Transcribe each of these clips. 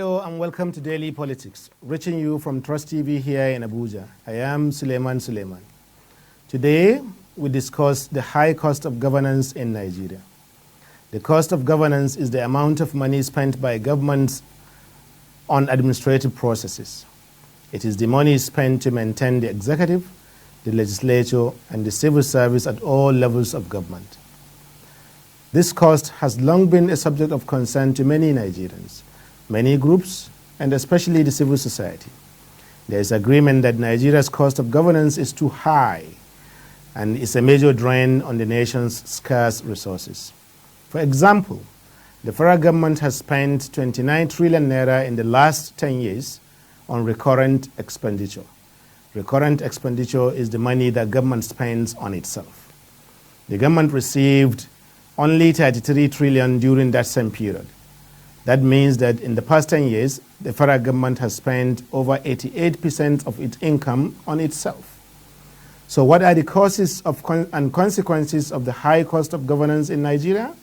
Hello and welcome to Daily Politics, reaching you from Trust TV here in Abuja. I am Suleiman. Today, we discuss the high cost of governance in Nigeria. The cost of governance is the amount of money spent by governments on administrative processes. It is the money spent to maintain the executive, the legislature, and the civil service at all levels of government. This cost has long been a subject of concern to many Nigerians, many groups, and especially the civil society. There is agreement that Nigeria's cost of governance is too high and is a major drain on the nation's scarce resources. For example, the federal government has spent 29 trillion naira in the last 10 years on recurrent expenditure. Recurrent expenditure is the money that government spends on itself. The government received only 33 trillion during that same period. That means that in the past 10 years, the federal government has spent over 88% of its income on itself. So what are the causes and consequences of the high cost of governance in Nigeria?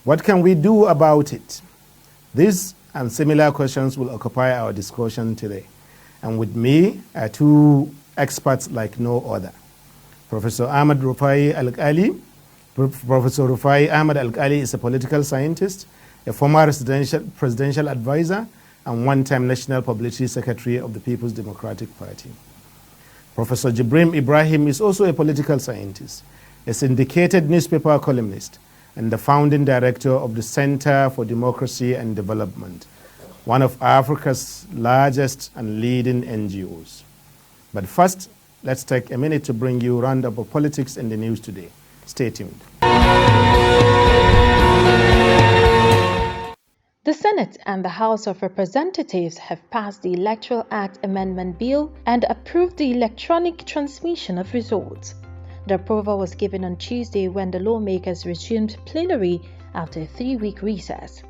What can we do about it? These and similar questions will occupy our discussion today. And with me are two experts like no other. Professor Ahmad Rufai Al-Ali. Professor Rufai Ahmad Al-Ali is a political scientist, a former presidential advisor, and one-time National Publicity Secretary of the People's Democratic Party. Professor Jibrim Ibrahim is also a political scientist, a syndicated newspaper columnist, and the founding director of the Center for Democracy and Development, one of Africa's largest and leading NGOs. But first, let's take a minute to bring you a roundup of politics in the news today. Stay tuned. The Senate and the House of Representatives have passed the Electoral Act Amendment Bill and approved the electronic transmission of results. The approval was given on Tuesday when the lawmakers resumed plenary after a 3-week recess.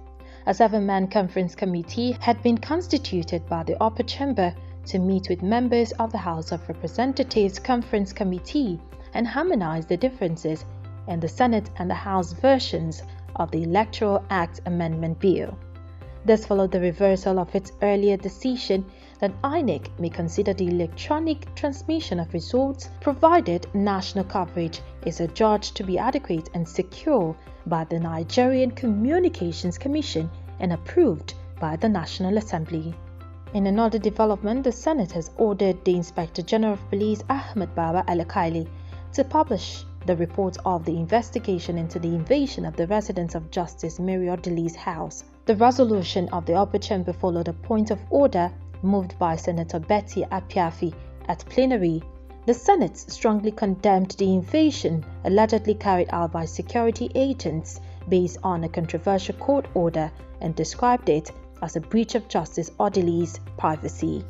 A 7-man conference committee had been constituted by the upper chamber to meet with members of the House of Representatives Conference Committee and harmonize the differences in the Senate and the House versions of the Electoral Act Amendment Bill. This followed the reversal of its earlier decision that INEC may consider the electronic transmission of results provided national coverage is adjudged to be adequate and secure by the Nigerian Communications Commission and approved by the National Assembly. In another development, the Senate has ordered the Inspector General of Police Ahmed Baba Al-Kaili to publish the report of the investigation into the invasion of the residence of Justice Mary Odili's house. The resolution of the upper chamber followed a point of order moved by Senator Betty Apiafi at plenary. The Senate strongly condemned the invasion allegedly carried out by security agents based on a controversial court order and described it as a breach of Justice Odili's privacy.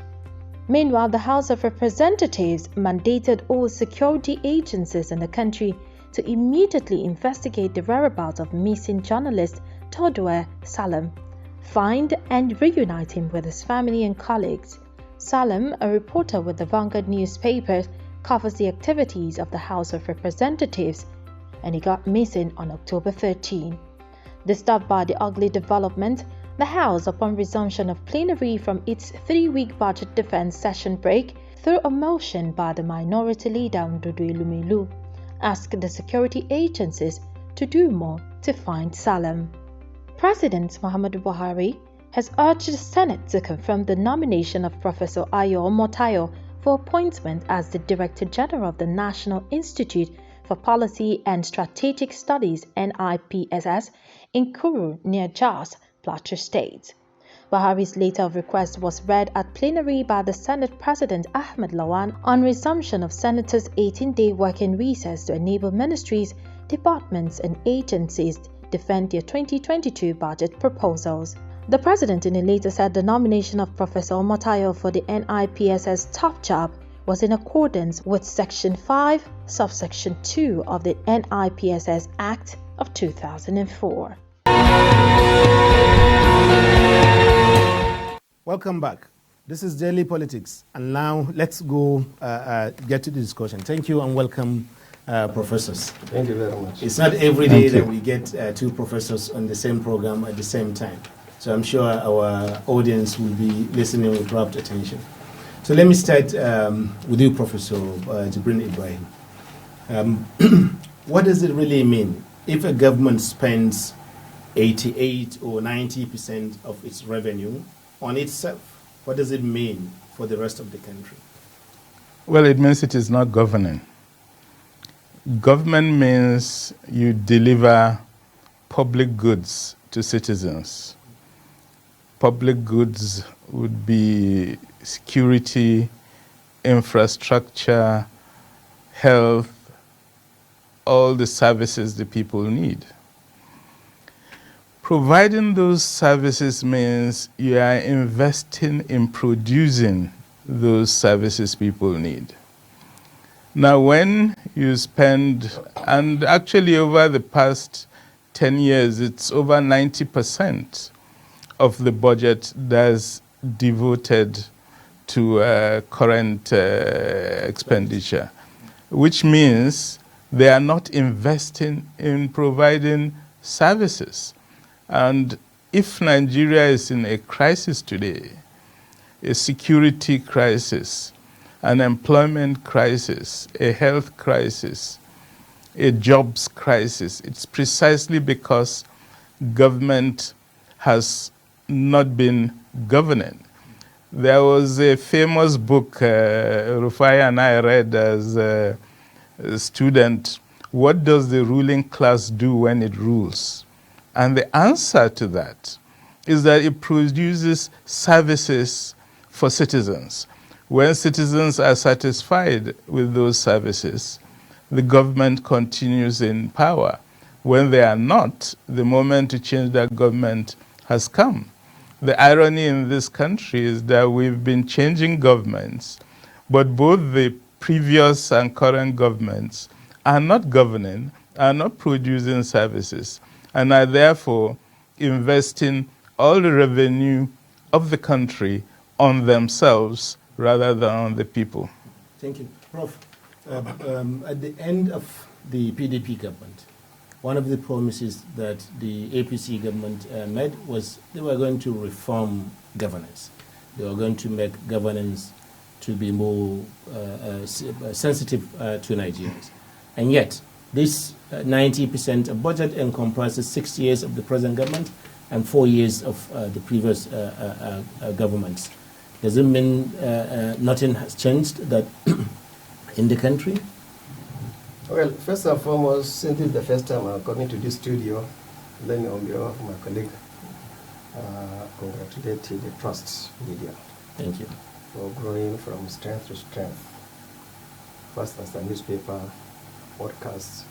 Meanwhile, the House of Representatives mandated all security agencies in the country to immediately investigate the whereabouts of missing journalist Todue Salem, find and reunite him with his family and colleagues. Salem, a reporter with the Vanguard newspaper, covers the activities of the House of Representatives, and he got missing on October 13. Disturbed by the ugly development, the House, upon resumption of plenary from its 3-week budget defense session break, through a motion by the minority leader Ndudu Elumelu, asked the security agencies to do more to find Salem. President Muhammadu Buhari has urged the Senate to confirm the nomination of Professor Ayo Omotayo for appointment as the Director General of the National Institute for Policy and Strategic Studies (NIPSS) in Kuru near Jos, Plateau State. Buhari's letter of request was read at plenary by the Senate President Ahmed Lawan on resumption of Senators' 18-day working recess to enable ministries, departments and agencies defend their 2022 budget proposals. The President in a letter said the nomination of Professor Omotayo for the NIPSS top job was in accordance with Section 5, Subsection 2 of the NIPSS Act of 2004. Welcome back. This is Daily Politics, and now let's go get to the discussion. Thank you and welcome, professors. Thank you very much. It's not every day that we get two professors on the same program at the same time. So I'm sure our audience will be listening with rapt attention. So let me start with you, Professor Jibrin Ibrahim. What does it really mean if a government spends 88 or 90% of its revenue on itself? What does it mean for the rest of the country? Well, it means it is not governing. Government means you deliver public goods to citizens. Public goods would be security, infrastructure, health, all the services the people need. Providing those services means you are investing in producing those services people need. Now, when you spend, and actually over the past 10 years, it's over 90% of the budget that's devoted to current expenditure, which means they are not investing in providing services. And if Nigeria is in a crisis today, a security crisis, an employment crisis, a health crisis, a jobs crisis, it's precisely because government has not been governing. There was a famous book Rufai and I read as a student, What Does the Ruling Class Do When It Rules? And the answer to that is that it produces services for citizens. When citizens are satisfied with those services, the government continues in power. When they are not, the moment to change that government has come. The irony in this country is that we've been changing governments, but both the previous and current governments are not governing, are not producing services, and are therefore investing all the revenue of the country on themselves rather than on the people. Thank you. Prof, at the end of the PDP government, one of the promises that the APC government made was they were going to reform governance. They were going to make governance to be more sensitive to Nigerians. And yet, this 90% of budget encompasses 6 years of the present government and 4 years of the previous governments. Does it mean nothing has changed that in the country? Well, first and foremost, since it's the first time I'm coming to this studio, let me, on behalf of my colleague, congratulate the Trust Media. Thank you. For growing from strength to strength. First as a newspaper, podcast,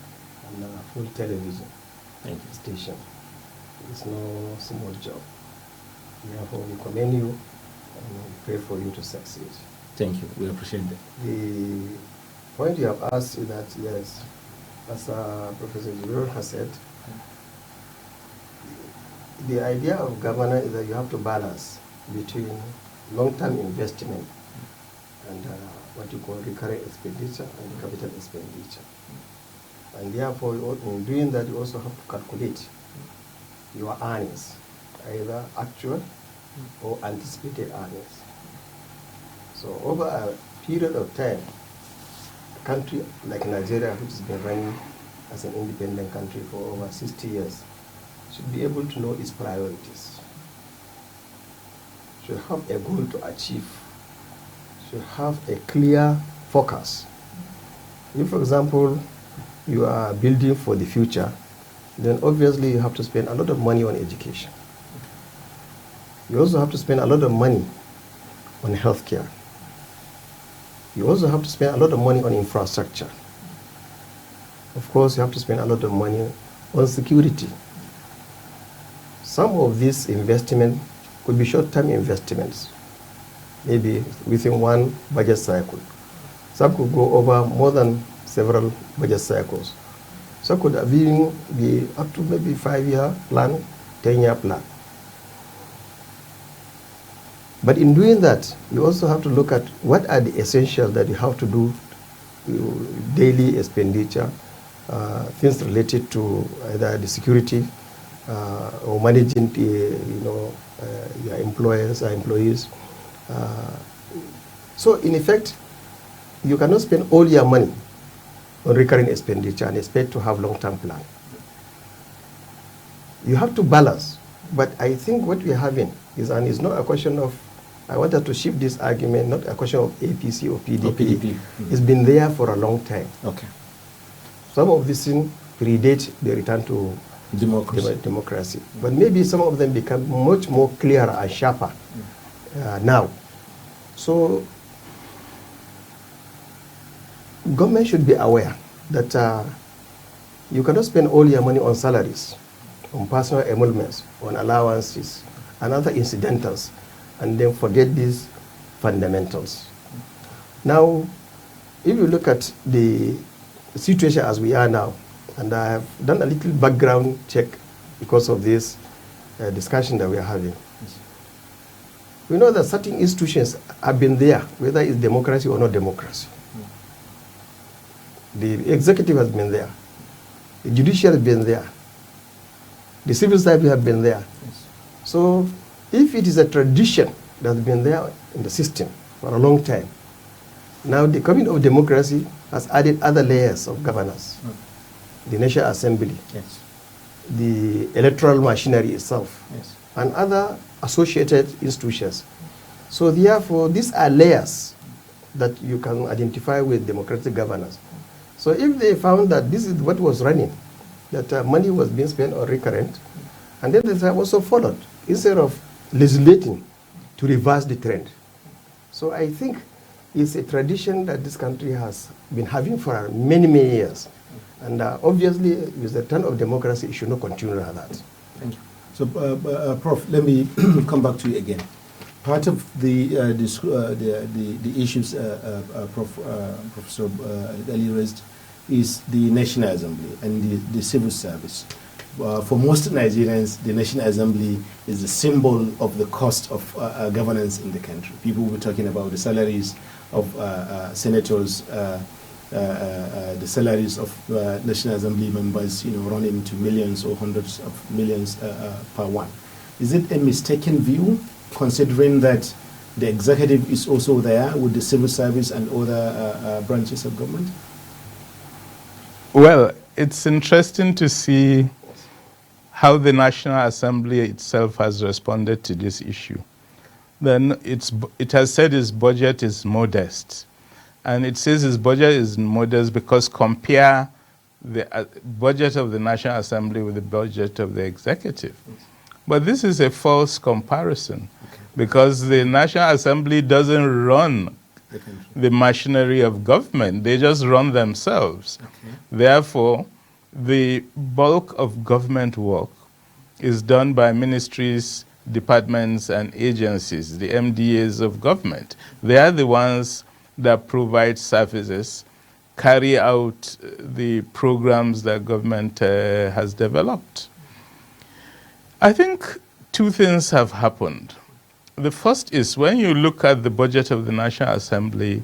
and full television station. It's no small job. Therefore, we commend you and we pray for you to succeed. Thank you. We appreciate that. The point you have asked is that, yes, as Professor Jibril has said, the idea of governance is that you have to balance between long-term investment and what you call recurrent expenditure and capital expenditure. And therefore, in doing that, you also have to calculate your earnings, either actual or anticipated earnings. So over a period of time, a country like Nigeria, which has been running as an independent country for over 60 years, should be able to know its priorities, should have a goal to achieve, should have a clear focus. If, for example, you are building for the future, then obviously you have to spend a lot of money on education. You also have to spend a lot of money on healthcare. You also have to spend a lot of money on infrastructure. Of course, you have to spend a lot of money on security. Some of these investments could be short-term investments, maybe within one budget cycle. Some could go over more than several budget cycles. Some could even be up to maybe 5-year plan, 10-year plan. But in doing that, you also have to look at what are the essentials that you have to do, daily expenditure, things related to either the security or managing your employers or employees. So in effect, you cannot spend all your money on recurring expenditure and expect to have long-term plan. You have to balance. But I think what we're having is, and it's not a question of, I wanted to shift this argument, not a question of APC or PDP. It's been there for a long time. Okay. Some of these things predate the return to democracy. But maybe some of them become much more clearer and sharper now. So government should be aware that you cannot spend all your money on salaries, on personal emoluments, on allowances, and other incidentals, and then forget these fundamentals. Now, if you look at the situation as we are now, and I have done a little background check because of this discussion that we are having. Yes. We know that certain institutions have been there, whether it's democracy or not democracy. The executive has been there. The judiciary has been there. The civil service have been there. Yes. So if it is a tradition that has been there in the system for a long time, now the coming of democracy has added other layers of governance. The National Assembly, yes, the electoral machinery itself, yes, and other associated institutions. So therefore, these are layers that you can identify with democratic governance. So if they found that this is what was running, that money was being spent on recurrent, and then they have also followed, instead of legislating to reverse the trend. So I think it's a tradition that this country has been having for many, many years. And obviously, with the turn of democracy, it should not continue like that. Thank you. So, Prof, let me come back to you again. Part of the issues Professor Ali raised is the National Assembly and the civil service. For most Nigerians, the National Assembly is a symbol of the cost of governance in the country. People were talking about the salaries of senators, the salaries of National Assembly members, running into millions or hundreds of millions per one. Is it a mistaken view, considering that the executive is also there with the civil service and other branches of government? Well, it's interesting to see how the National Assembly itself has responded to this issue. Then it has said its budget is modest. And it says its budget is modest because compare the budget of the National Assembly with the budget of the executive. Yes. But this is a false comparison, because the National Assembly doesn't run the machinery of government. They just run themselves. Okay. Therefore, the bulk of government work is done by ministries, departments, and agencies, the MDAs of government. They are the ones that provide services, carry out the programs that government has developed. I think two things have happened. The first is, when you look at the budget of the National Assembly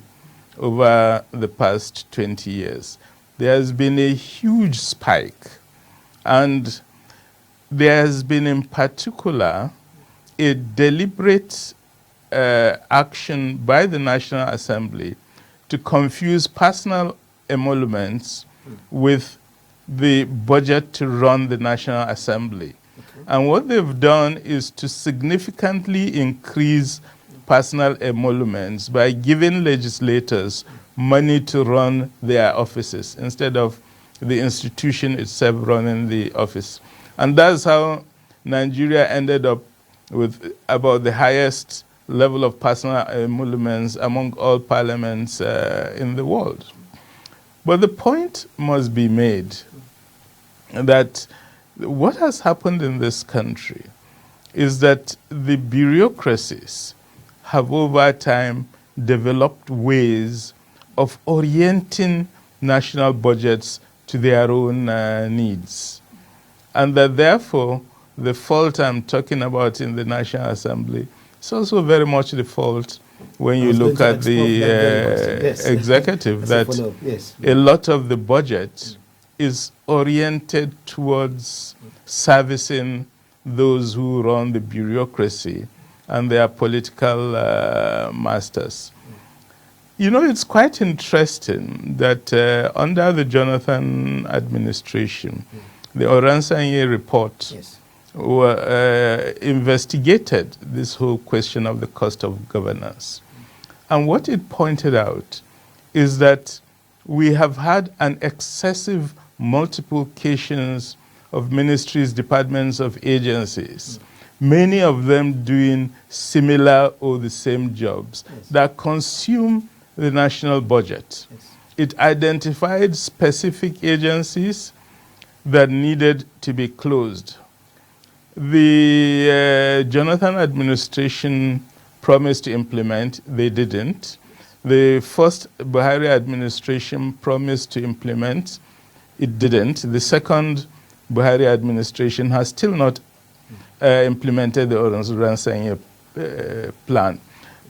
over the past 20 years, there has been a huge spike. And there has been, in particular, a deliberate action by the National Assembly to confuse personal emoluments with the budget to run the National Assembly. Okay. And what they've done is to significantly increase personal emoluments by giving legislators money to run their offices instead of the institution itself running the office. And that's how Nigeria ended up with about the highest level of personal emoluments among all parliaments in the world. But the point must be made that what has happened in this country is that the bureaucracies have over time developed ways of orienting national budgets to their own needs. And that therefore, the fault I'm talking about in the National Assembly is also very much the fault when you look at the executive, that a lot of the budget is oriented towards servicing those who run the bureaucracy and their political masters. You know, it's quite interesting that under the Jonathan administration, the Oransanye report investigated this whole question of the cost of governance. And what it pointed out is that we have had an excessive multiplications of ministries, departments, of agencies, many of them doing similar or the same jobs that consume the national budget. It identified specific agencies that needed to be closed. The Jonathan administration promised to implement, they didn't. The first Buhari administration promised to implement, it didn't. The second Buhari administration has still not implemented the Oransanye plan.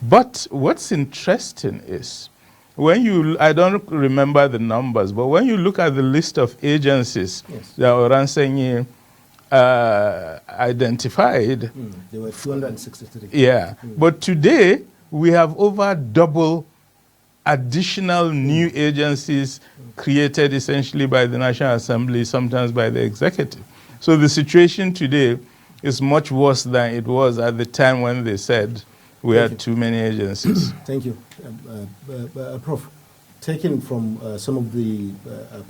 But what's interesting is, when you, I don't remember the numbers, but when you look at the list of agencies that Oransanye identified. There were 263. Yeah, but today we have over double additional new agencies created essentially by the National Assembly, sometimes by the executive. So the situation today is much worse than it was at the time when they said we had too many agencies. Thank you. Prof, taking from some of the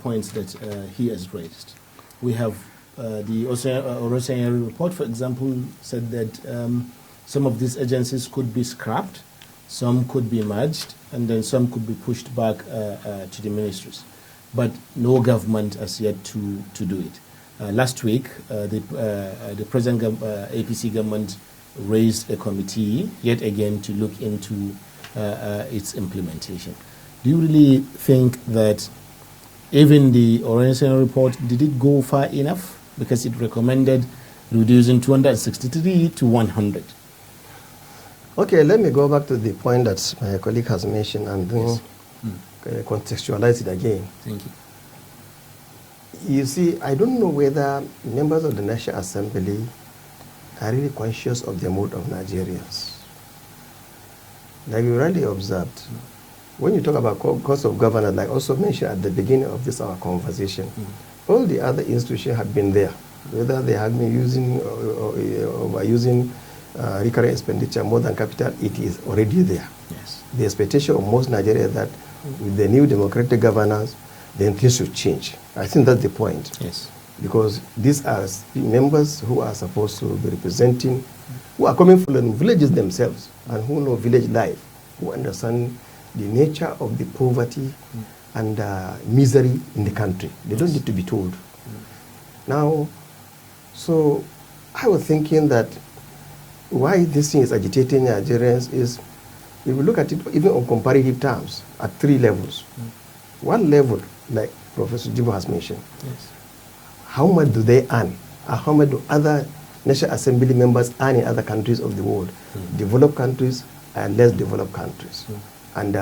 points that he has raised, we have the Oransanye report, for example, said that some of these agencies could be scrapped, some could be merged, and then some could be pushed back to the ministries. But no government has yet to do it. Last week, the present APC government raised a committee, yet again, to look into its implementation. Do you really think that even the Oransanye report, did it go far enough? Because it recommended reducing 263 to 100. Okay, let me go back to the point that my colleague has mentioned and then contextualize it again. Thank you. You see, I don't know whether members of the National Assembly are really conscious of the mood of Nigerians. Like you rightly observed, when you talk about cost of governance, like also mentioned at the beginning of this our conversation, all the other institutions have been there, whether they have been using or by using recurring expenditure more than capital, it is already there. Yes. The expectation of most Nigerians that with the new democratic governance, then things should change. I think that's the point. Yes. Because these are members who are supposed to be representing, who are coming from villages themselves and who know village life, who understand the nature of the poverty and misery in the country. They don't need to be told. Now, so I was thinking that why this thing is agitating Nigerians is, if we look at it even on comparative terms, at three levels. One level, like Professor Jibo has mentioned, how much do they earn? Or how much do other National Assembly members earn in other countries of the world? Developed countries and less developed countries. And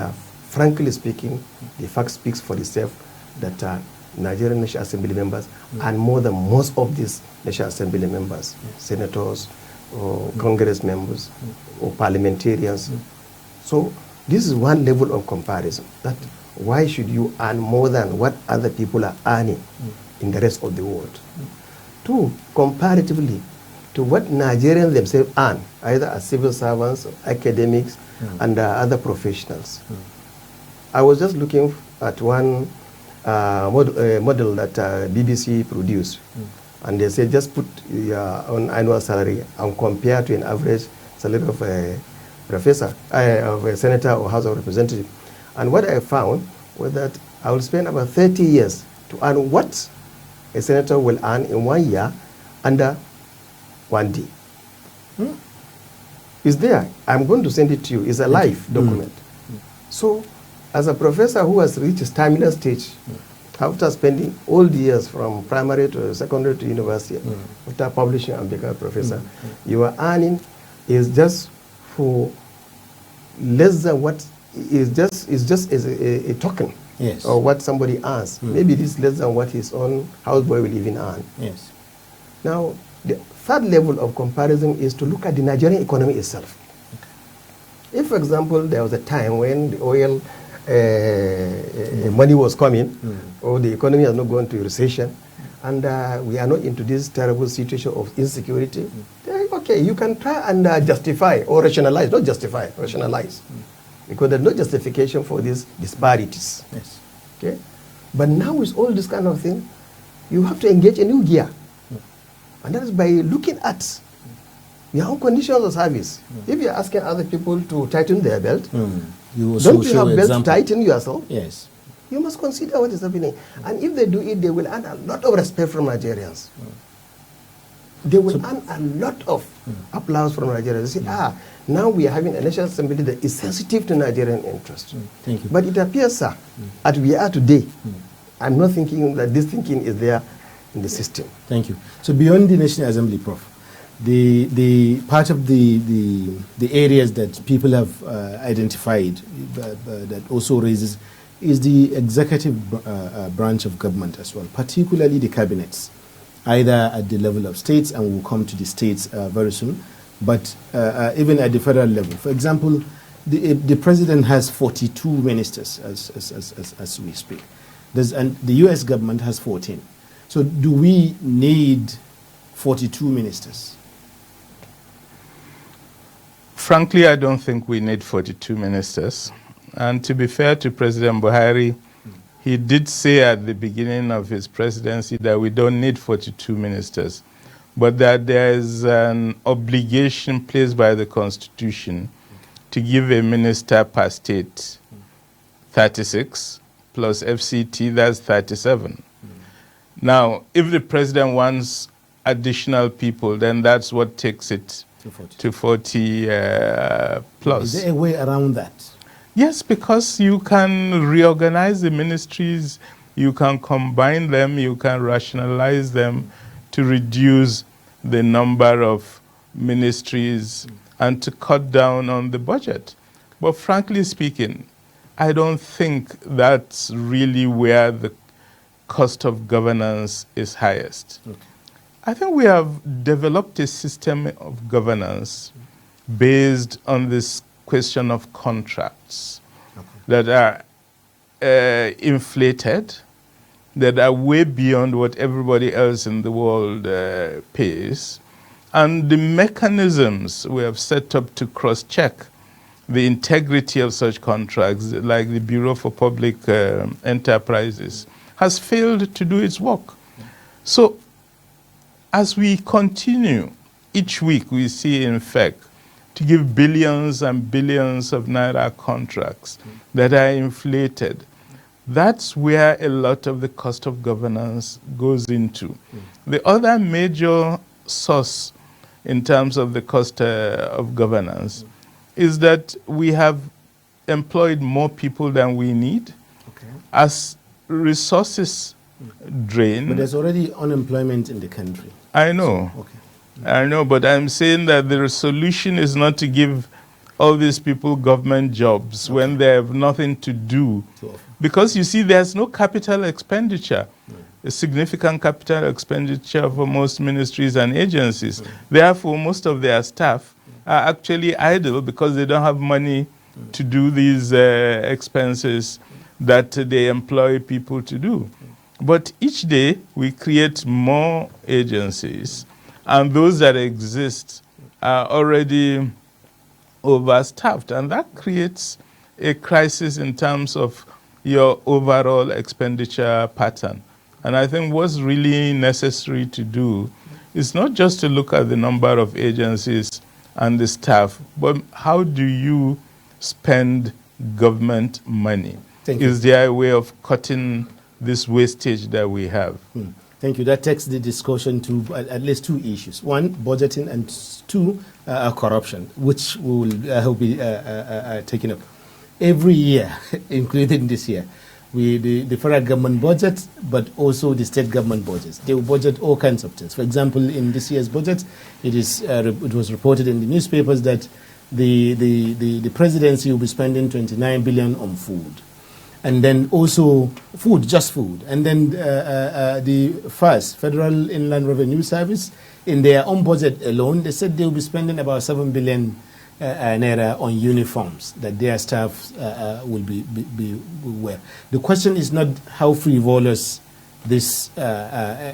frankly speaking, the fact speaks for itself that Nigerian National Assembly members earn more than most of these National Assembly members, senators, or Congress members, or parliamentarians. So this is one level of comparison. That why should you earn more than what other people are earning in the rest of the world? Two, comparatively to what Nigerians themselves earn, either as civil servants, academics, and other professionals. I was just looking at one model that BBC produced, and they said just put your own annual salary and compare to an average salary of a professor, of a senator or House of Representative. And what I found was that I will spend about 30 years to earn what a senator will earn in 1 year under 1 day. It's there. I'm going to send it to you. It's a live document. So, as a professor who has reached a terminal stage, after spending all the years from primary to secondary to university, after publishing and becoming a professor, your earning is just for less than what is just a token Yes. or what somebody earns. Maybe it is less than what his own houseboy will even earn. Yes. Now, the third level of comparison is to look at the Nigerian economy itself. If, for example, there was a time when the oil money was coming, or the economy has not gone to recession, and we are not into this terrible situation of insecurity, then, okay, you can try and justify or rationalize, not justify, rationalize. Because there's no justification for these disparities. Yes. Okay? But now with all this kind of thing, you have to engage a new gear. And that is by looking at your own conditions of service. If you're asking other people to tighten their belt, don't you have belt to tighten yourself? Yes. You must consider what is happening. And if they do it, they will earn a lot of respect from Nigerians. They will earn a lot of applause from Nigerians. They say, now we are having a national assembly that is sensitive to Nigerian interests. Thank you. But it appears, sir, as we are today, I'm not thinking that this thinking is there in the system. Thank you. So beyond the National Assembly, Prof, the part of the areas that people have identified that also raises is the executive branch of government as well, particularly the cabinets, either at the level of states, and we'll come to the states very soon, but even at the federal level. For example, the president has 42 ministers as we speak, and the U.S. government has 14. So do we need 42 ministers? Frankly, I don't think we need 42 ministers. And to be fair to President Buhari, he did say at the beginning of his presidency that we don't need 42 ministers, but that there is an obligation placed by the Constitution to give a minister per state 36 plus FCT, that's 37. Now, if the president wants additional people, then that's what takes it to 40 plus. Is there a way around that? Yes, because you can reorganize the ministries, you can combine them, you can rationalize them to reduce the number of ministries and to cut down on the budget. But frankly speaking, I don't think that's really where the cost of governance is highest. Okay. I think we have developed a system of governance based on this question of contracts that are inflated, that are way beyond what everybody else in the world pays, and the mechanisms we have set up to cross-check the integrity of such contracts, like the Bureau for Public Enterprises, has failed to do its work. So as we continue, each week we see, in fact, to give billions and billions of naira contracts that are inflated. That's where a lot of the cost of governance goes into. The other major source in terms of the cost of governance is that we have employed more people than we need. Okay. As resources drain. But there's already unemployment in the country. I know. So, okay. I know, but I'm saying that the solution is not to give all these people government jobs when they have nothing to do. Because you see, there's no capital expenditure, a significant capital expenditure for most ministries and agencies. Therefore, most of their staff are actually idle because they don't have money to do these expenses that they employ people to do. But each day, we create more agencies, and those that exist are already overstaffed, and that creates a crisis in terms of your overall expenditure pattern. And I think what's really necessary to do is not just to look at the number of agencies and the staff, but how do you spend government money? Is there a way of cutting this wastage that we have? Thank you. That takes the discussion to at least two issues. One, budgeting, and two, corruption, which we will be taking up. Every year, including this year, the federal government budget, but also the state government budgets. They will budget all kinds of things. For example, in this year's budget, it was reported in the newspapers that the presidency will be spending 29 billion on food. and then also food, just food. And then the first Federal Inland Revenue Service, in their own budget alone, they said they will be spending about 7 billion naira on uniforms that their staff will be wear. The question is not how frivolous these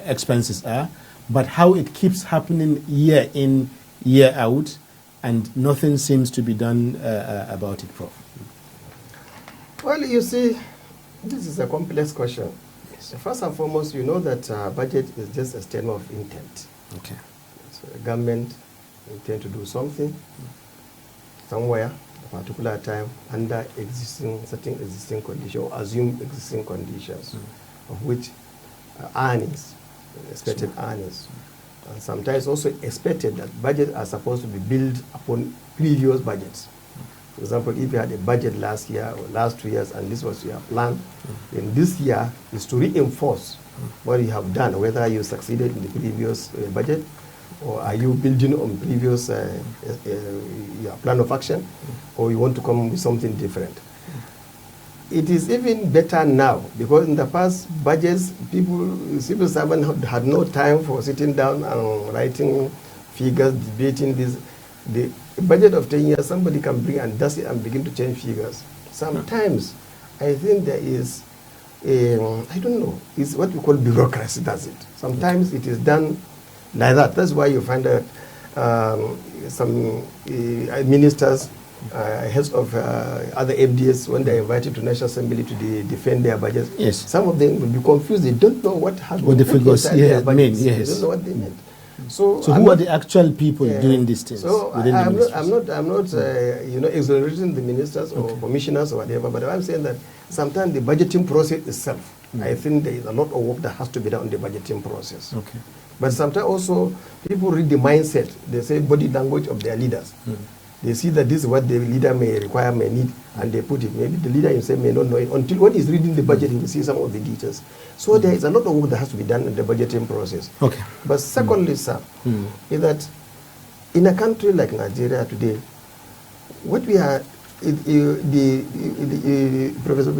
expenses are, but how it keeps happening year in, year out, and nothing seems to be done about it, Prof. Well, you see, this is a complex question. Yes. First and foremost, you know that budget is just a statement of intent. Okay. So the government intend to do something somewhere, a particular time, under certain existing conditions, or assumed existing conditions, of which earnings, expected earnings. And sometimes also expected that budgets are supposed to be built upon previous budgets. For example, if you had a budget last year or last 2 years and this was your plan, then this year is to reinforce what you have done, whether you succeeded in the previous budget or are you building on previous your plan of action, or you want to come with something different. It is even better now, because in the past budgets, civil servants had no time for sitting down and writing figures, debating this. The budget of 10 years, somebody can bring and dust it and begin to change figures. Sometimes, I think there is, I don't know, it's what we call bureaucracy does it. Sometimes it is done like that. That's why you find that some ministers, heads of other FDS, when they are invited to National Assembly to defend their budgets, yes, some of them will be confused. They don't know what the figures mean. Yes. They don't know what they meant. So who are the actual people doing these things? So I'm not exonerating the ministers or commissioners or whatever, but I'm saying that sometimes the budgeting process itself, I think there is a lot of work that has to be done on the budgeting process. Okay. But sometimes also people read the mindset. They say body language of their leaders. They see that this is what the leader may require, may need, and they put it. Maybe the leader himself may not know it. Until when he's reading the budget, he will see some of the details. So there is a lot of work that has to be done in the budgeting process. Okay. But secondly, sir, is that in a country like Nigeria today, what we are, Professor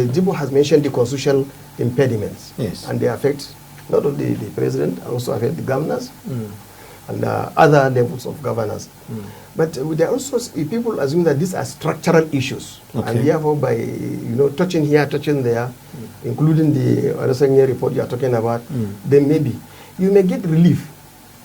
Jibo has mentioned the constitutional impediments. Yes. And they affect not only the president, also affect the governors and other levels of governance. But there are also people assume that these are structural issues, and therefore by touching here, touching there, including the Adesanya report you are talking about, then maybe you may get relief.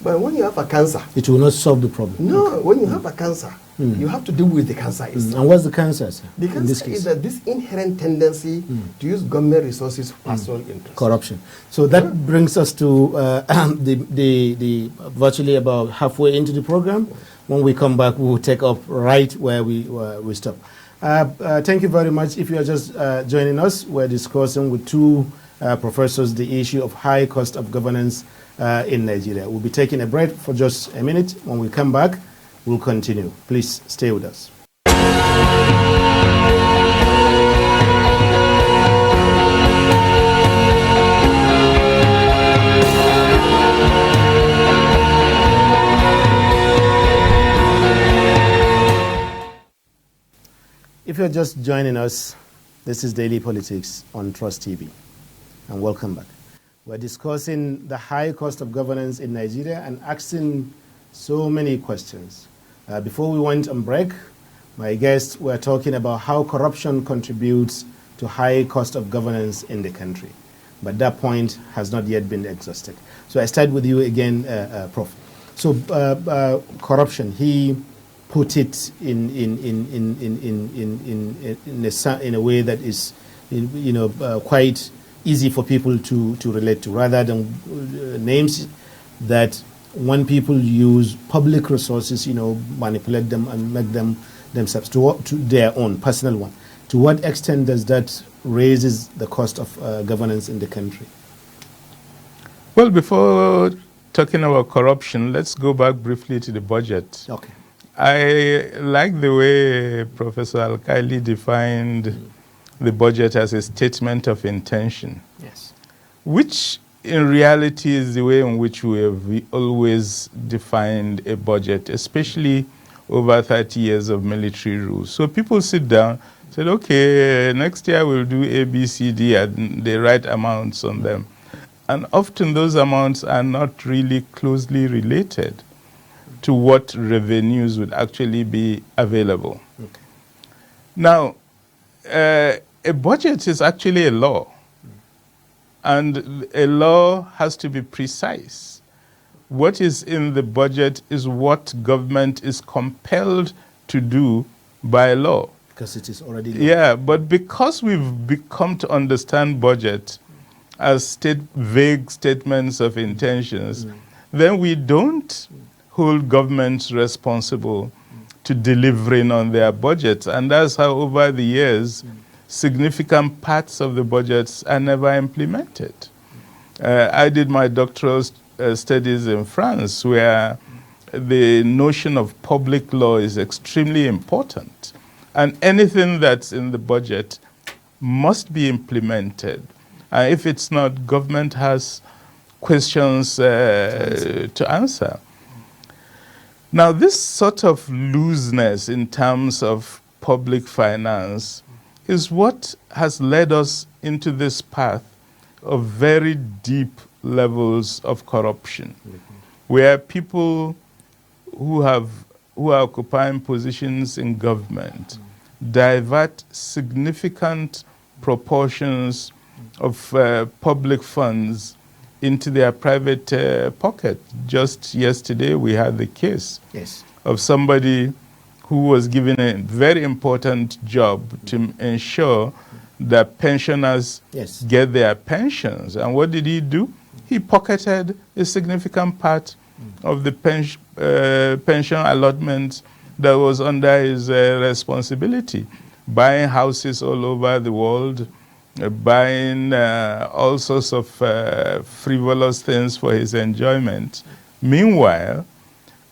But when you have a cancer, it will not solve the problem. No, when you have a cancer, you have to deal with the cancer itself. And what's the cancer, sir? The cancer is that this inherent tendency to use government resources for personal interest. Corruption. So that brings us to the virtually about halfway into the program. When we come back, we will take up right where we stop. Thank you very much. If you are just joining us, we're discussing with two professors the issue of high cost of governance in Nigeria. We'll be taking a break for just a minute. When we come back, we'll continue. Please stay with us. If you're just joining us, this is Daily Politics on Trust TV, and welcome back. We're discussing the high cost of governance in Nigeria and asking so many questions. Before we went on break, my guests were talking about how corruption contributes to high cost of governance in the country. But that point has not yet been exhausted. So I start with you again, Prof. So corruption, he put it in a way that is, quite easy for people to relate to, rather than names that when people use public resources, manipulate them and make them themselves to their own personal one. To what extent does that raises the cost of governance in the country? Well, before talking about corruption, let's go back briefly to the budget. Okay. I like the way Professor Alkaili defined the budget as a statement of intention. Yes. Which in reality is the way in which we have always defined a budget, especially over 30 years of military rule. So people sit down, said, okay, next year we'll do A, B, C, D, and they write amounts on them. And often those amounts are not really closely related to what revenues would actually be available. Okay. Now, a budget is actually a law, and a law has to be precise. What is in the budget is what government is compelled to do by law. Because it is already law. Yeah, but because we've become to understand budget as vague statements of intentions, then we don't hold governments responsible to delivering on their budgets. And that's how over the years, significant parts of the budgets are never implemented. I did my doctoral studies in France, where the notion of public law is extremely important. And anything that's in the budget must be implemented. If it's not, government has questions to answer. Now, this sort of looseness in terms of public finance is what has led us into this path of very deep levels of corruption, where people who are occupying positions in government divert significant proportions of public funds into their private pocket. Just yesterday, we had the case of somebody who was given a very important job to ensure that pensioners get their pensions. And what did he do? He pocketed a significant part of the pension allotment that was under his responsibility, buying houses all over the world, buying all sorts of frivolous things for his enjoyment. Meanwhile,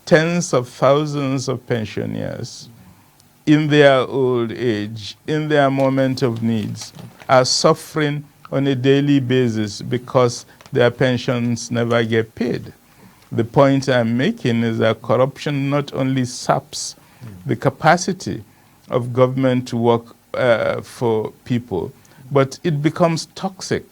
tens of thousands of pensioners in their old age, in their moment of needs, are suffering on a daily basis because their pensions never get paid. The point I'm making is that corruption not only saps the capacity of government to work for people, but it becomes toxic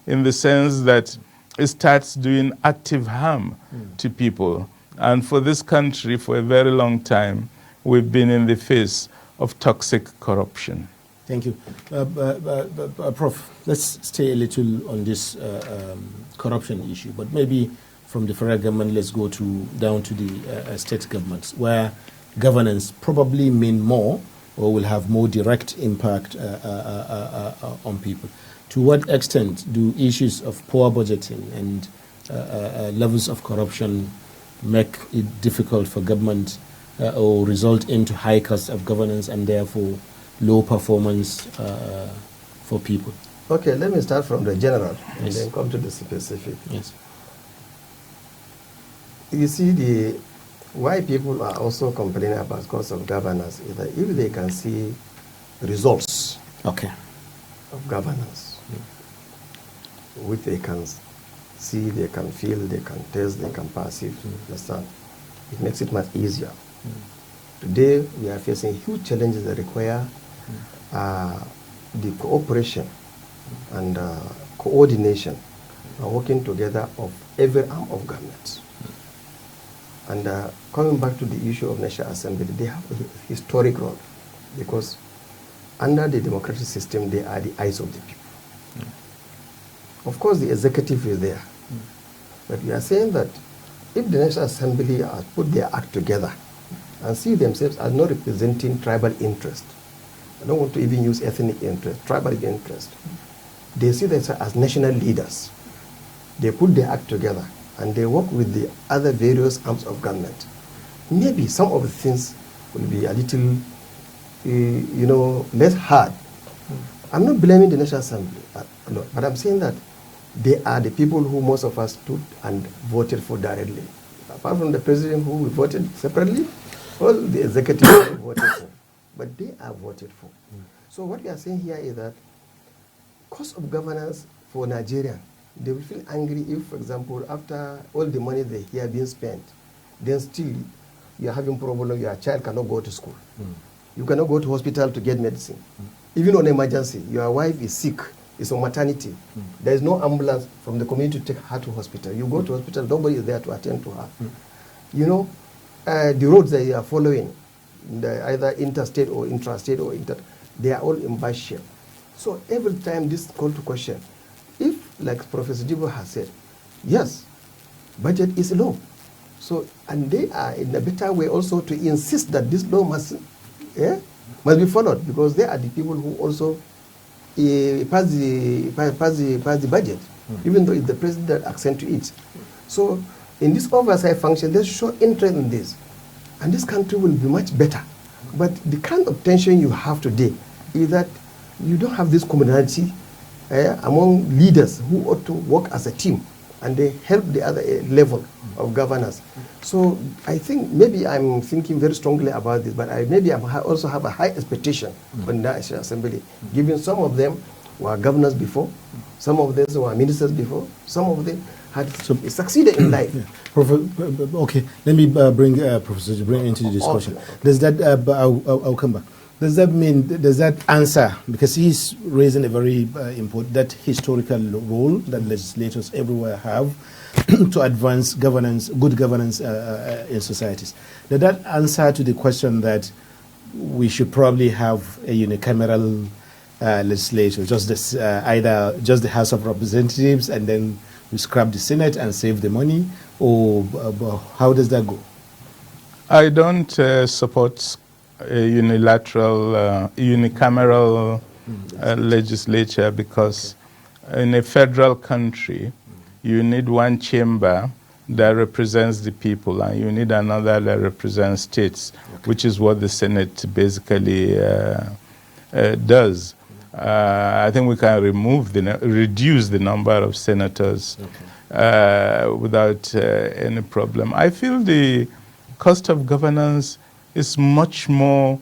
in the sense that it starts doing active harm to people. And for this country, for a very long time, we've been in the face of toxic corruption. Thank you. Prof, let's stay a little on this corruption issue, but maybe from the federal government, let's go down to the state governments, where governance probably mean more or will have more direct impact on people. To what extent do issues of poor budgeting and levels of corruption make it difficult for government or result into high cost of governance and therefore low performance for people? Okay, let me start from the general and then come to the specific. Yes. You see, why people are also complaining about cost of governance is that if they can see results of governance, which they can see, they can feel, they can taste, they can perceive, understand, it makes it much easier. Today, we are facing huge challenges that require the cooperation and coordination and working together of every arm of government. And coming back to the issue of National Assembly, they have a historic role because under the democratic system, they are the eyes of the people. Of course, the executive is there. But we are saying that if the National Assembly has put their act together and see themselves as not representing tribal interest, I don't want to even use ethnic interest, tribal interest. They see themselves as national leaders. They put their act together and they work with the other various arms of government. Maybe some of the things will be a little, less hard. I'm not blaming the National Assembly, but I'm saying that they are the people who most of us stood and voted for directly. Apart from the president who we voted separately, all the executive voted for. But they are voted for. So what we are saying here is that cost of governance for Nigeria, they will feel angry if, for example, after all the money they hear being spent, then still you are having problem, your child cannot go to school. You cannot go to hospital to get medicine. Even on emergency, your wife is sick, is on maternity. There is no ambulance from the community to take her to hospital. You go to hospital, nobody is there to attend to her. You know, the roads that you are following, either interstate or intrastate or they are all in bad shape. So every time this call to question, if, like Professor Jibo has said, yes, budget is low. So, and they are in a better way also to insist that this law must be followed, because they are the people who also pass the budget, even though it's the president that accent to it. So, in this oversight function, they show interest in this, and this country will be much better. But the kind of tension you have today is that you don't have this commonality among leaders who ought to work as a team, and they help the other level of governance. So I think maybe I'm thinking very strongly about this, but maybe I also have a high expectation on the National Assembly, given some of them were governors before, some of them were ministers before, some of them had succeeded in life. Okay, let me bring Professor Jibrin into the discussion. Okay. Does that, I'll come back. Does that mean, does that answer, because he's raising a very important, that historical role that legislators everywhere have to advance governance, good governance in societies. Does that answer to the question that we should probably have a unicameral legislature, just this, either just the House of Representatives and then we scrap the Senate and save the money, or how does that go? I don't support a unilateral, unicameral legislature, because in a federal country, you need one chamber that represents the people, and you need another that represents states, which is what the Senate basically does. I think we can reduce the number of senators without any problem. I feel the cost of governance is much more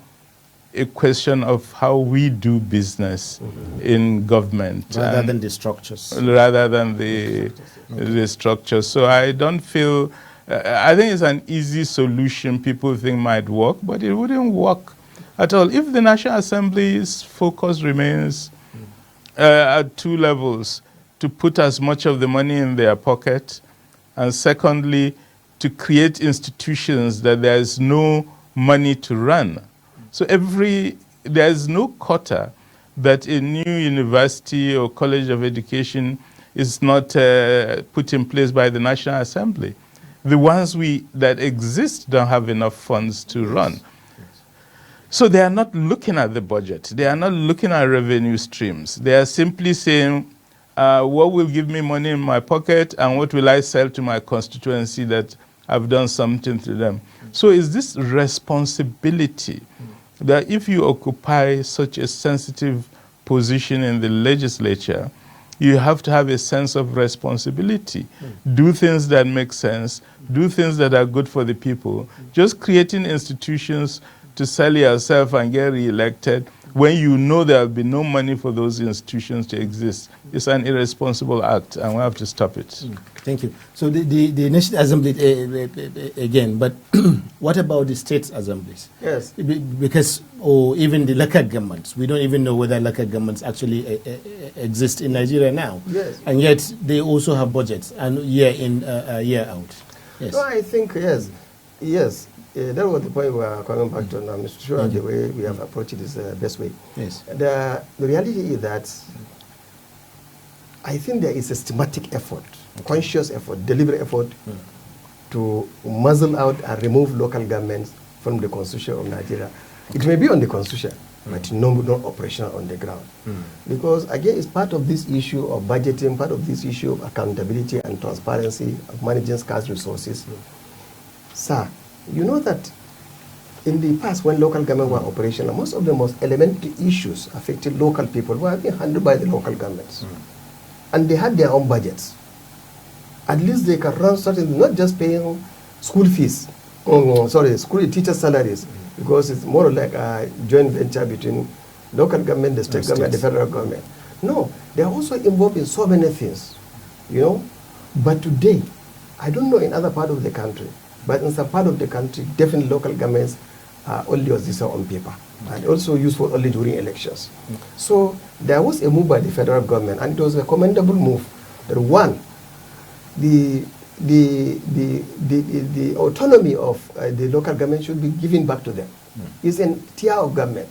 a question of how we do business in government. Rather than the structures. Rather than the structures. So I don't feel, I think it's an easy solution people think might work, but it wouldn't work at all. If the National Assembly's focus remains at two levels, to put as much of the money in their pocket, and secondly, to create institutions that there is no money to run. So there is no quota that a new university or college of education is not put in place by the National Assembly. The ones that exist don't have enough funds to run. So they are not looking at the budget. They are not looking at revenue streams. They are simply saying, what will give me money in my pocket, and what will I sell to my constituency that I've done something to them? So is this responsibility that if you occupy such a sensitive position in the legislature, you have to have a sense of responsibility. Do things that make sense, do things that are good for the people. Just creating institutions to sell yourself and get re-elected when you know there will be no money for those institutions to exist is an irresponsible act, and we have to stop it. Thank you. So the National Assembly, again, but what about the state assemblies? Yes. Because, or even the local governments, we don't even know whether local governments actually exist in Nigeria now. Yes. And yet they also have budgets, and year in, year out. Yes. No, I think, yes. Yes. That was the point we are coming back to now, Mr. Sure, the way we have approached it is the best way. Yes. The reality is that I think there is a systematic effort, conscious effort, deliberate effort to muzzle out and remove local governments from the constitution of Nigeria. It may be on the constitution, but not operational on the ground. Because again, it's part of this issue of budgeting, part of this issue of accountability and transparency of managing scarce resources. Sir, you know that in the past, when local government were operational, most of the most elementary issues affecting local people were being handled by the local governments. And they had their own budgets. At least they can run certain, not just paying school fees, school teacher salaries, because it's more like a joint venture between local government, the state government, the federal government. No, they are also involved in so many things, you know. But today, I don't know in other part of the country, But in some part of the country, definitely local governments are only existing on paper and also useful only during elections. So there was a move by the federal government, and it was a commendable move. That one, the autonomy of the local government should be given back to them. It's a tier of government.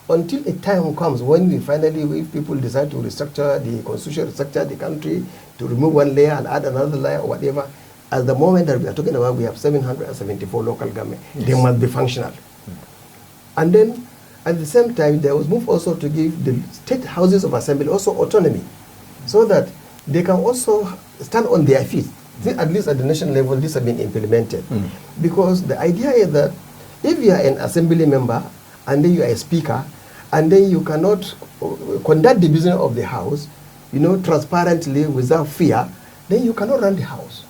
Until a time comes when we finally, if people decide to restructure the constitution, restructure the country, to remove one layer and add another layer or whatever, at the moment that we are talking about, we have 774 local government. Yes. They must be functional. And then, at the same time, there was move also to give the state houses of assembly also autonomy, so that they can also stand on their feet. At least at the national level, this has been implemented. Because the idea is that if you are an assembly member, and then you are a speaker, and then you cannot conduct the business of the house, transparently without fear, then you cannot run the house.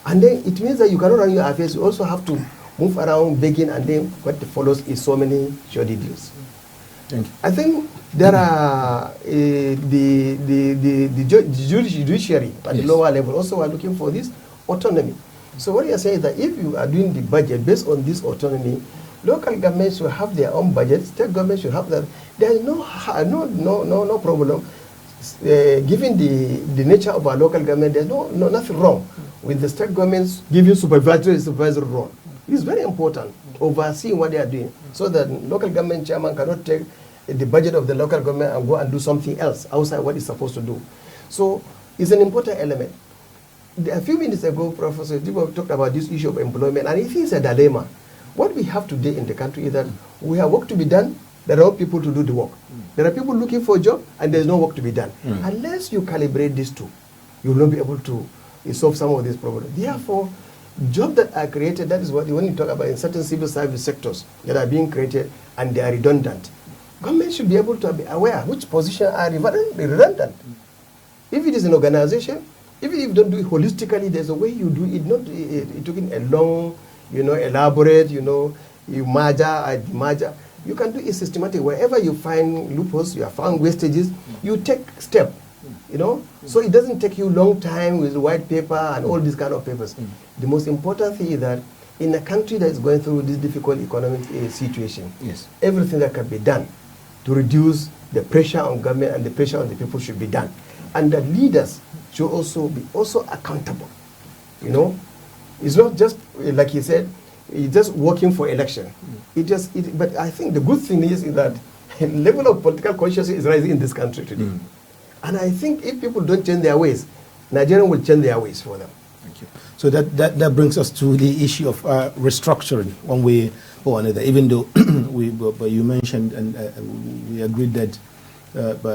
And then it means that you cannot run your affairs. You also have to move around begging, and then what follows is so many shoddy deals. Thank you. I think there are the judiciary at the lower level also are looking for this autonomy. So what you are saying is that if you are doing the budget based on this autonomy, local governments will have their own budget, state governments should have that. There is no problem. Given the nature of our local government, there's nothing wrong with the state governments giving supervisory role. It's very important overseeing what they are doing, so that local government chairman cannot take the budget of the local government and go and do something else outside what it's supposed to do. So it's an important element. A few minutes ago, Professor Dibo talked about this issue of employment, and it is a dilemma. What we have today in the country is that we have work to be done. There are people to do the work. There are people looking for a job, and there's no work to be done. Unless you calibrate these two, you will not be able to solve some of these problems. Therefore, jobs that are created, that is what when you talk about in certain civil service sectors that are being created and they are redundant. Government should be able to be aware which positions are redundant. If it is an organization, even if you don't do it holistically, there's a way you do it. Not it taking a long, elaborate, you merger. You can do it systematic. Wherever you find loopholes, you have found wastages, you take step. So it doesn't take you long time with white paper and all these kind of papers. The most important thing is that in a country that is going through this difficult economic situation, everything that can be done to reduce the pressure on government and the pressure on the people should be done. And the leaders should also be accountable. It's not just, like he said, it's just working for election. But I think the good thing is that level of political consciousness is rising in this country today. And I think if people don't change their ways, Nigerians will change their ways for them. Thank you. So that brings us to the issue of restructuring one way or another, even though but you mentioned and we agreed that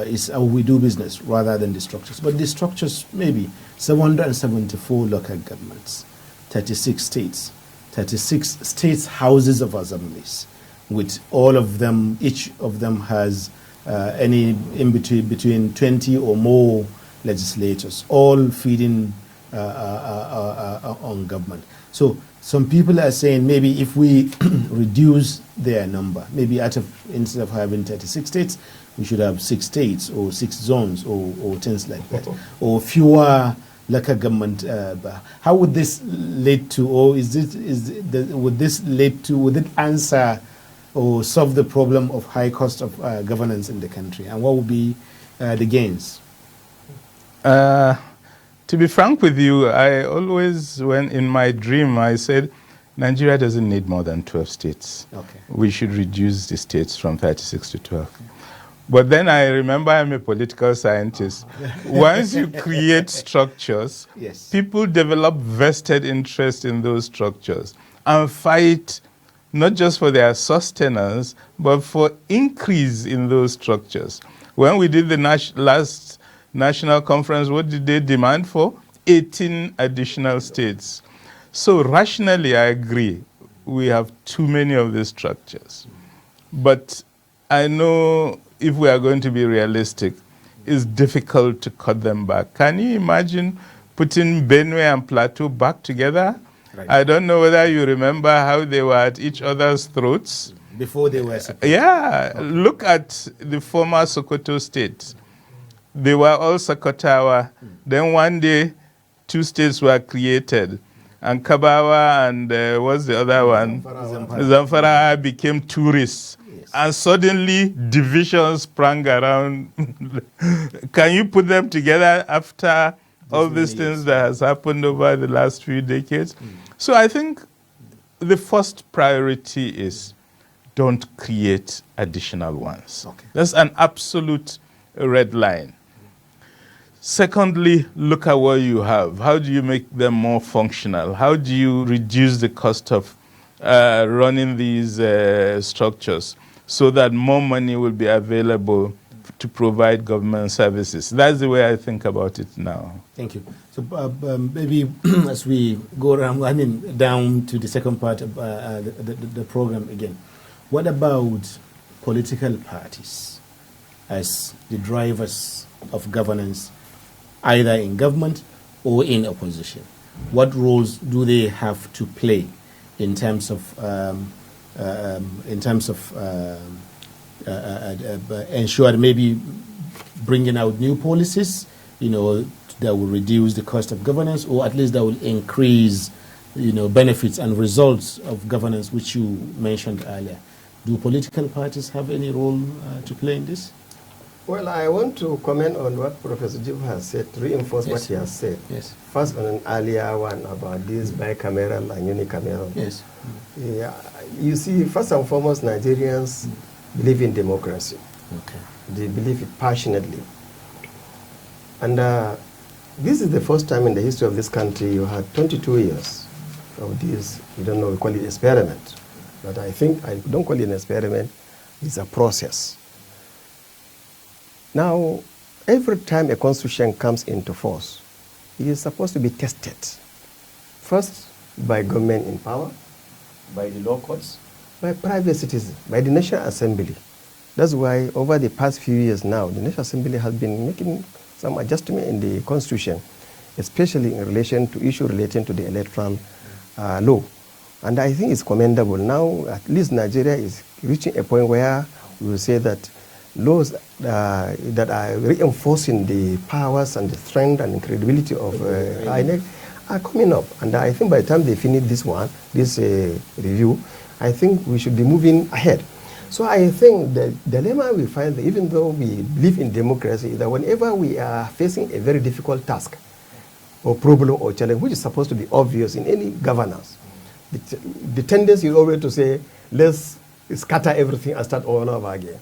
it's how we do business rather than the structures. But the structures, maybe 774 local governments, 36 states, 36 states houses of assemblies, with all of them, each of them has between 20 or more legislators, all feeding on government. So some people are saying maybe if we reduce their number, maybe instead of having 36 states, we should have 6 states or 6 zones or things like that, or fewer local government. How would this lead to, or would it answer or solve the problem of high cost of governance in the country? And what would be the gains? To be frank with you, I always, when in my dream, I said, Nigeria doesn't need more than 12 states. Okay. We should reduce the states from 36 to 12. Okay. But then I remember I'm a political scientist. Once you create structures, people develop vested interest in those structures and fight not just for their sustenance, but for increase in those structures. When we did the last national conference, what did they demand for? 18 additional states. So rationally, I agree, we have too many of these structures. But I know if we are going to be realistic, it's difficult to cut them back. Can you imagine putting Benue and Plateau back together? Right. I don't know whether you remember how they were at each other's throats. Before they were separated. Yeah, okay. Look at the former Sokoto state. They were all Sokotawa. Then one day, 2 states were created. and Kabawa and what's the other one? Zamfara became tourists. Yes. And suddenly divisions sprang around. Can you put them together after all these things that has happened over the last few decades? So I think the first priority is don't create additional ones. Okay. That's an absolute red line. Secondly, look at what you have. How do you make them more functional? How do you reduce the cost of running these structures so that more money will be available to provide government services? That's the way I think about it now. Thank you. So maybe as we go around, down to the second part of the program again, what about political parties as the drivers of governance, either in government or in opposition? What roles do they have to play in terms of ensure maybe bringing out new policies, that will reduce the cost of governance, or at least that will increase, benefits and results of governance, which you mentioned earlier? Do political parties have any role to play in this? Well, I want to comment on what Professor Jib has said, to reinforce what he has said. Yes. First, on an earlier one about this bicameral and unicameral. Yes. Yeah, you see, first and foremost, Nigerians believe in democracy. Okay. They believe it passionately. And this is the first time in the history of this country you had 22 years of this, we don't know, we call it experiment. But I think, I don't call it an experiment, it's a process. Now, every time a constitution comes into force, it is supposed to be tested. First, by government in power, by the law courts, by private citizens, by the National Assembly. That's why over the past few years now, the National Assembly has been making some adjustment in the constitution, especially in relation to issues relating to the electoral law. And I think it's commendable. Now, at least Nigeria is reaching a point where we will say that laws that are reinforcing the powers and the strength and the credibility of INEC are coming up. And I think by the time they finish this review, I think we should be moving ahead. So I think the dilemma we find, even though we believe in democracy, is that whenever we are facing a very difficult task or problem or challenge, which is supposed to be obvious in any governance, the tendency is always to say, let's scatter everything and start all over again.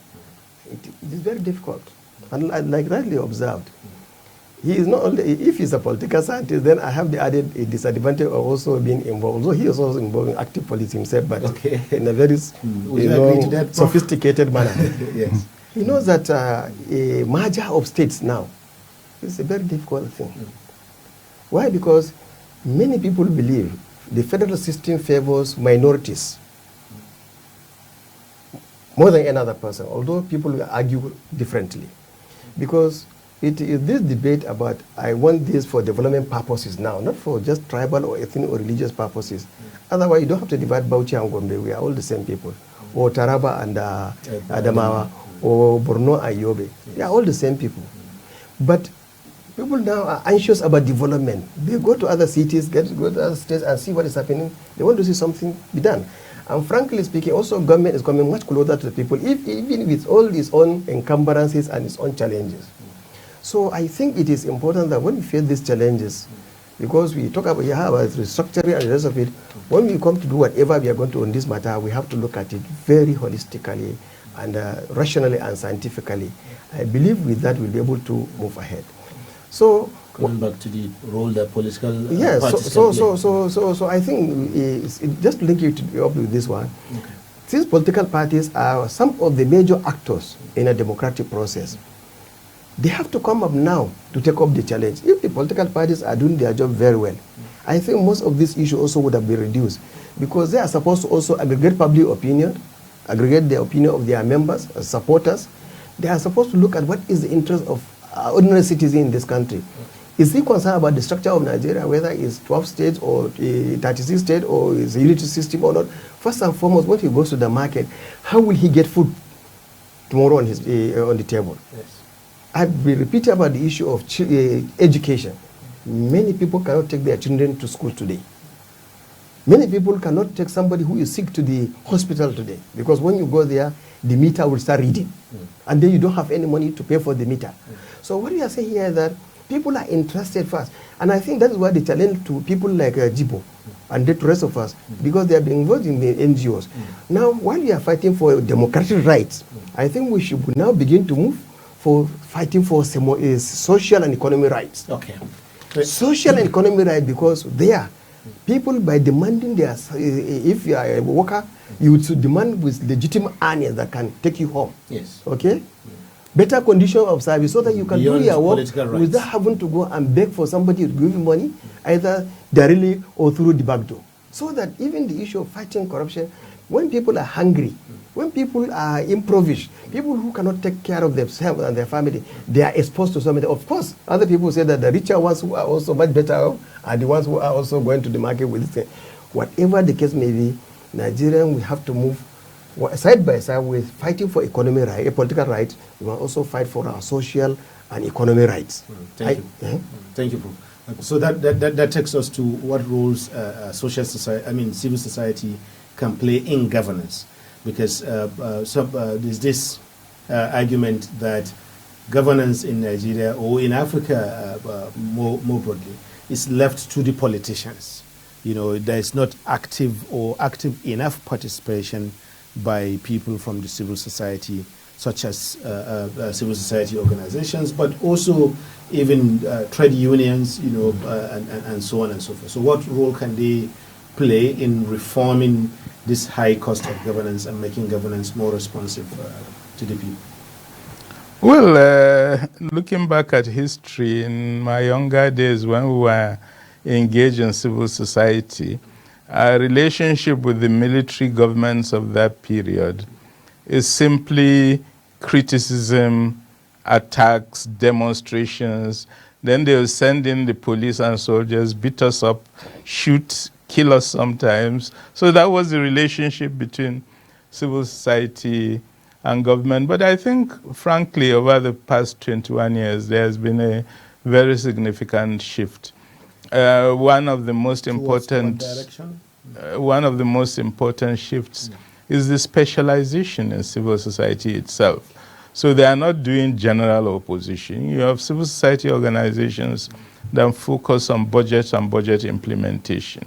It is very difficult. And like rightly observed, he is not only, if he's a political scientist, then I have the added disadvantage of also being involved. So he is also involved in active politics himself, but in a very sophisticated manner. Yes. He knows that a merger of states now is a very difficult thing. Why? Because many people believe the federal system favors minorities more than another person, although people will argue differently. Because it is this debate about, I want this for development purposes now, not for just tribal or ethnic or religious purposes. Otherwise, you don't have to divide Bauchi and Gombe. We are all the same people. Or Taraba and Adamawa, or Borno and Yobe. They are all the same people. But people now are anxious about development. They go to other cities, go to other states and see what is happening. They want to see something be done. And frankly speaking, also government is coming much closer to the people, even with all its own encumbrances and its own challenges. So I think it is important that when we face these challenges, because we talk about restructuring and the rest of it, when we come to do whatever we are going to on this matter, we have to look at it very holistically and rationally and scientifically. I believe with that we'll be able to move ahead. So coming back to the role that political parties can play. So I think just to link it up with this one, since political parties are some of the major actors in a democratic process, they have to come up now to take up the challenge. If the political parties are doing their job very well, I think most of these issues also would have been reduced, because they are supposed to also aggregate public opinion, aggregate the opinion of their members, supporters. They are supposed to look at what is the interest of ordinary citizens in this country. Is he concerned about the structure of Nigeria, whether it's 12 states or 36 states or is a unity system or not? First and foremost, when he goes to the market, how will he get food tomorrow on the table? Yes. I've been repeating about the issue of education. Many people cannot take their children to school today. Many people cannot take somebody who is sick to the hospital today, because when you go there, the meter will start reading. And then you don't have any money to pay for the meter. So what we are saying here is that people are interested first. And I think that is why the challenge to people like Jibo and the rest of us, because they are being involved in the NGOs. Now, while we are fighting for democratic rights, I think we should now begin to move for fighting for social and economic rights. Okay. Social and economic rights, because there, people, by demanding their, if you are a worker, you would demand with legitimate earnings that can take you home. Yes. Okay? Better condition of service so that you can Beyond do your work rights, without having to go and beg for somebody to give you money, either directly or through the back door. So that even the issue of fighting corruption, when people are hungry, when people are impoverished, people who cannot take care of themselves and their family, they are exposed to somebody. Of course, other people say that the richer ones who are also much better off are the ones who are also going to the market with it. Whatever the case may be, Nigerians, we have to move side by side with fighting for economic right, political rights. We must also fight for our social and economic rights. Thank you. Thank you, Prof. So that takes us to what roles civil society can play in governance, because there's this argument that governance in Nigeria or in Africa more broadly is left to the politicians. You know, there is not active enough participation by people from the civil society, such as civil society organizations, but also even trade unions, you know, and so on and so forth. So what role can they play in reforming this high cost of governance and making governance more responsive to the people? Well, looking back at history, in my younger days when we were engaged in civil society, our relationship with the military governments of that period is simply criticism, attacks, demonstrations. Then they'll send in the police and soldiers, beat us up, shoot, kill us sometimes. So that was the relationship between civil society and government. But I think, frankly, over the past 21 years, there has been a very significant shift. One of the most important shifts is the specialization in civil society itself. So they are not doing general opposition. You have civil society organizations that focus on budget and budget implementation.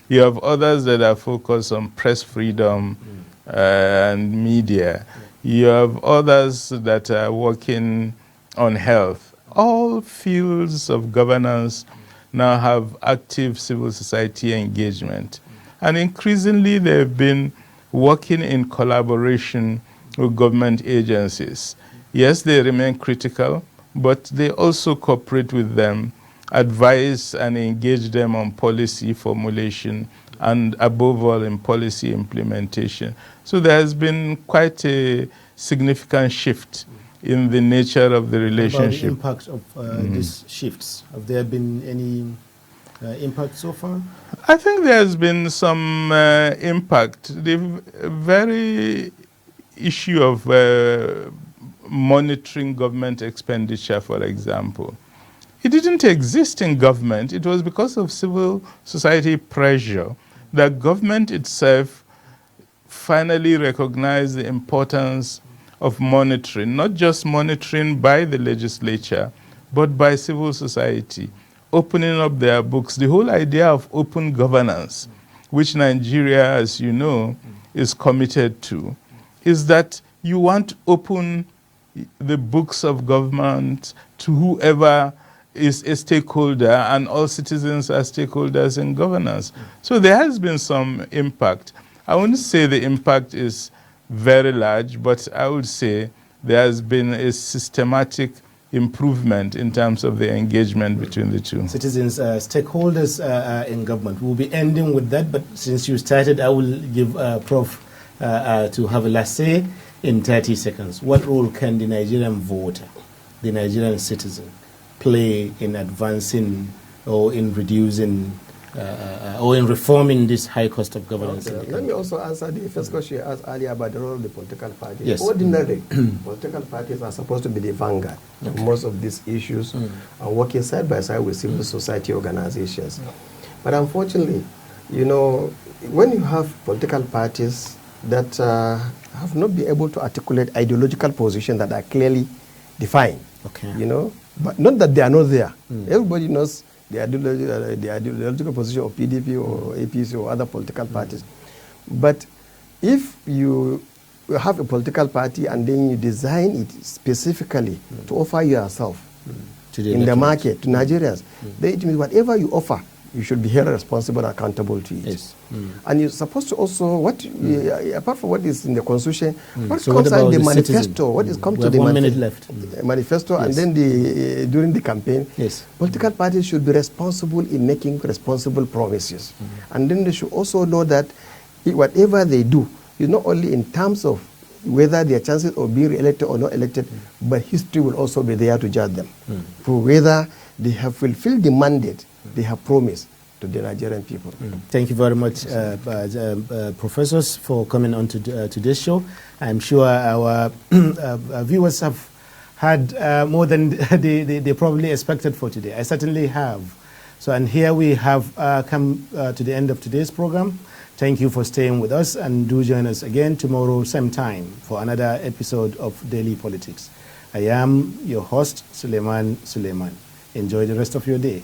You have others that are focused on press freedom and media. You have others that are working on health. All fields of governance now have active civil society engagement. And increasingly, they've been working in collaboration with government agencies. Yes, they remain critical, but they also cooperate with them, advise and engage them on policy formulation, and above all, in policy implementation. So there has been quite a significant shift in the nature of the relationship. About the impact of these shifts, have there been any impact so far? I think there has been some impact. The very issue of monitoring government expenditure, for example, it didn't exist in government. It was because of civil society pressure that government itself finally recognized the importance of monitoring, not just monitoring by the legislature, but by civil society, opening up their books. The whole idea of open governance, which Nigeria, as you know, is committed to, is that you want to open the books of government to whoever is a stakeholder, and all citizens are stakeholders in governance. So there has been some impact. I wouldn't say the impact is very large, but I would say there has been a systematic improvement in terms of the engagement between the two. Citizens, stakeholders in government. We'll be ending with that, but since you started, I will give Prof. To have a last say in 30 seconds. What role can the Nigerian voter, the Nigerian citizen, play in advancing or in reducing or in reforming this high cost of governance? Okay. Let me also answer the first question you asked earlier about the role of the political parties. Yes. Ordinarily, political parties are supposed to be the vanguard of most of these issues and working side by side with civil society organizations. But unfortunately, You know, when you have political parties that have not been able to articulate ideological positions that are clearly defined, Okay. you know, but not that they are not there. Everybody knows the ideological position of PDP or APC or other political parties. But if you have a political party and then you design it specifically to offer yourself in the market to Nigerians, then it means whatever you offer, you should be held responsible and accountable to it. Yes. And you're supposed to also, apart from what is in the constitution, what So comes what about out the the manifesto, citizen? what is come We to have the 1 minute left. manifesto, Yes. and then during the campaign, Yes. political parties should be responsible in making responsible promises. And then they should also know that whatever they do is not only in terms of whether their chances of being elected or not elected, but history will also be there to judge them for whether they have fulfilled the mandate they have promised to the Nigerian people. Thank you very much, professors, for coming on to today's show. I'm sure our viewers have had more than they probably expected for today. I certainly have. So, and here we have come to the end of today's program. Thank you for staying with us, and do join us again tomorrow, same time, for another episode of Daily Politics. I am your host, Suleiman Suleiman. Enjoy the rest of your day.